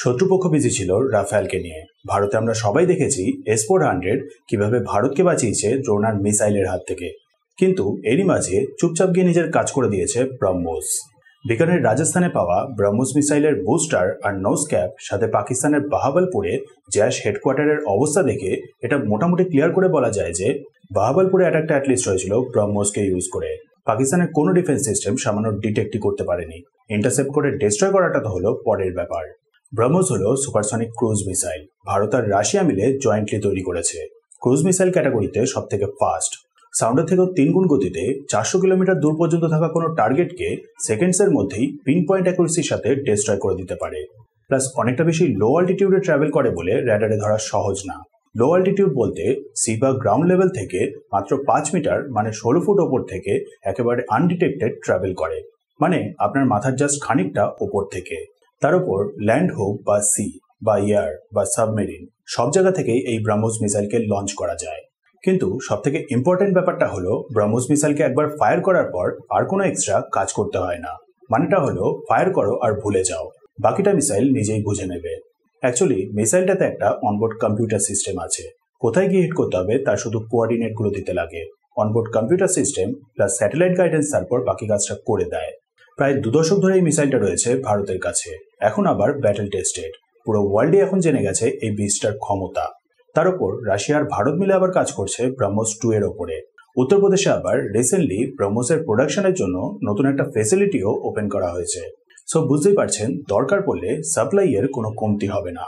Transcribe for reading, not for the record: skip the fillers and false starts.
শত্রুপক্ষ বিজি ছিল রাফায়েলকে নিয়ে। ভারতে আমরা সবাই দেখেছি S-400 কিভাবে ভারতকে বাঁচিয়েছে ড্রোন আর মিসাইলের হাত থেকে। কিন্তু এরই মাঝে চুপচাপ গিয়ে নিজের কাজ করে দিয়েছে ব্রহ্মোস। বিকানের রাজস্থানে পাওয়া ব্রহ্মোস মিসাইলের বুস্টার আর নোজ ক্যাপ সাথে পাকিস্তানের বাহাওয়ালপুরে জ্যাশ হেডকোয়ার্টারের অবস্থা দেখে এটা মোটামুটি ক্লিয়ার করে বলা যায় যে বাহাওয়ালপুরে অ্যাটাকটা অ্যাটলিস্ট হয়েছিল ব্রহ্মোসকে ইউজ করে। পাকিস্তানের কোনো ডিফেন্স সিস্টেম সামান্য ডিটেক্টই করতে পারেনি। ইন্টারসেপ্ট করে ডিস্ট্রয় করাটা তো হলো পরের ব্যাপার। ব্রহ্মোস হলো সুপারসনিক ক্রুজ মিসাইল। ভারত আর রাশিয়া মিলে জয়েন্টলি তৈরি করেছে। ক্রুজ মিসাইল ক্যাটাগরিতে সব থেকে ফাস্ট। সাউন্ডের থেকেও 3 গুণ গতিতে 400 কিলোমিটার দূর পর্যন্ত থাকা কোনো টার্গেটকে সেকেন্ডসের মধ্যেই পিন পয়েন্ট অ্যাকুরেসির সাথে ডিস্ট্রয় করে দিতে পারে। প্লাস অনেকটা বেশি লো অল্টিটিউডে ট্রাভেল করে বলে র্যাডারে ধরা সহজ না। লো অল্টিটিউড বলতে সি বা গ্রাউন্ড লেভেল থেকে মাত্র 5 মিটার মানে 16 ফুট ওপর থেকে একেবারে আনডিটেক্টেড ট্রাভেল করে। মানে আপনার মাথার জাস্ট খানিকটা ওপর থেকে। তার উপর ল্যান্ড হোক বা সি বা এয়ার বা সাবমেরিন সব জায়গা থেকেই এই ব্রহ্মোস মিসাইলকে লঞ্চ করা যায়। কিন্তু সবথেকে ইম্পর্টেন্ট ব্যাপারটা হলো ব্রহ্মোস মিসাইলকে একবার ফায়ার করার পর আর কোনো এক্সট্রা কাজ করতে হয় না। মানেটা হলো ফায়ার করো আর ভুলে যাও, বাকিটা মিসাইল নিজেই বুঝে নেবে। অ্যাকচুয়ালি মিসাইলটাতে একটা অনবোর্ড কম্পিউটার সিস্টেম আছে। কোথায় গিয়ে হিট করতে হবে তার শুধু কোঅর্ডিনেট গুলো দিতে লাগে। Onboard computer system plus satellite guidance তারপর বাকি কাজটা করে দেয়। প্রায় 2 দশক ধরে এই মিসাইলটা রয়েছে ভারতের কাছে। এখন আবার ব্যাটল টেস্টেড। পুরো ওয়ার্ল্ডে এখন জেনে গেছে এই বিস্টার ক্ষমতা। তার উপর রাশিয়া আর ভারত মিলে আবার কাজ করছে ব্রহ্মোস 2 এর ওপরে। উত্তরপ্রদেশে আবার রিসেন্টলি ব্রহ্মোসের প্রোডাকশনের জন্য নতুন একটা ফেসিলিটিও ওপেন করা হয়েছে। সো বুঝতেই পারছেন দরকার পড়লে সাপ্লাই এর কোনো কমতি হবে না।